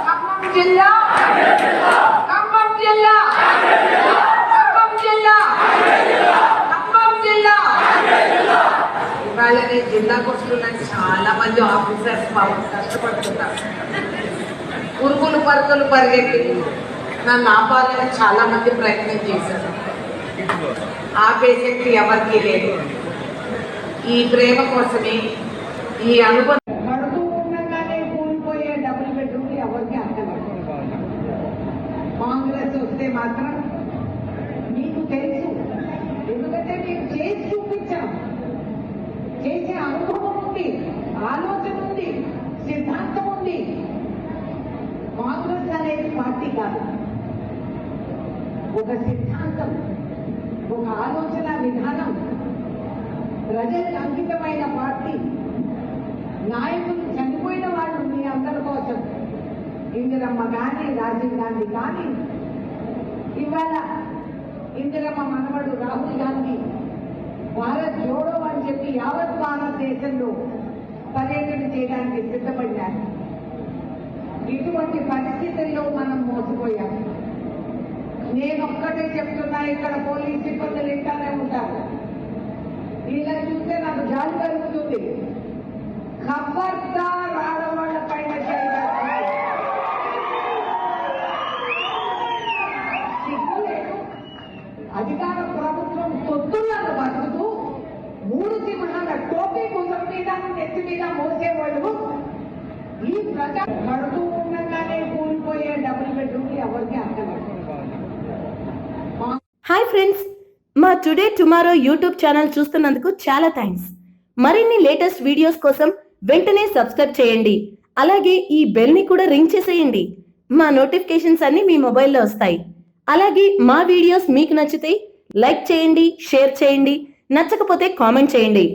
ఖమ్మం జిల్లా ఖమ్మం జిల్లా ఖమ్మం జిల్లా ఖమ్మం జిల్లా ఇవాళ నేను జిల్లాకు వస్తున్నాను. చాలా మంది ఆఫీసర్స్ పాపం కష్టపడుతున్నారు. ఉరుకులు పరుగులు పరిగెత్తి నన్ను ఆపాలని చాలా మంది ప్రయత్నం చేశారు. ఆపే శక్తి ఎవరికి లేదు. ఈ ప్రేమ కోసమే ఈ అనుబంధం పడుతూ ఉండగానే కూలిపోయే డబుల్ బెడ్రూమ్లు ఎవరికి అర్థమవుతుంది. కాంగ్రెస్ వస్తే మాత్రం మీకు తెలుసు, ఎందుకంటే మేము చేసి చూపించాం. చేసే అనుభవం ఉంది, ఆలోచన ఉంది, సిద్ధాంతం ఉంది. కాంగ్రెస్ అనేది పార్టీ కాదు, ఒక సిద్ధాంతం, ఒక ఆలోచన విధానం, ప్రజలకు అంకితమైన పార్టీ. నాయకులు చనిపోయిన వాళ్ళు మీ అందరి కోసం, ఇందిరమ్మ కానీ రాజీవ్ గాంధీ కానీ, ఇవాళ ఇందిరమ్మ మనవడు రాహుల్ గాంధీ భారత్ జోడో అని చెప్పి యావత్ భారతదేశంలో పర్యటన చేయడానికి సిద్ధపడ్డారు. ఇటువంటి పరిస్థితుల్లో మనం మోసపోయాం. నేనొక్కటే చెప్తున్నా, ఇక్కడ పోలీస్ సిబ్బందులు ఇంటానే ఉంటారు. ఇలా చూస్తే నాకు జాలి కలుగుతుంది. ఖబర్దార్ ఆడవాళ్ల పైన సిగ్గులేదు. అధికార ప్రభుత్వం పొత్తులను బతుకుతూ 3 సింహాల టోపీ భుజం మీద నెత్తి మీద మోసేవాళ్ళు ఈ ప్రజా పడుతూ ఉండగానే కూలిపోయే డబుల్ బెడ్రూమ్లు ఎవరికి అర్థమవుతుంది. హాయ్ ఫ్రెండ్స్, మా టుడే టుమారో యూట్యూబ్ ఛానల్ చూస్తున్నందుకు చాలా థ్యాంక్స్. మరిన్ని లేటెస్ట్ వీడియోస్ కోసం వెంటనే సబ్స్క్రైబ్ చేయండి. అలాగే ఈ బెల్ ని కూడా రింగ్ చేసేయండి. మా నోటిఫికేషన్స్ అన్ని మీ మొబైల్లో వస్తాయి. అలాగే మా వీడియోస్ మీకు నచ్చితే లైక్ చేయండి, షేర్ చేయండి, నచ్చకపోతే కామెంట్ చేయండి.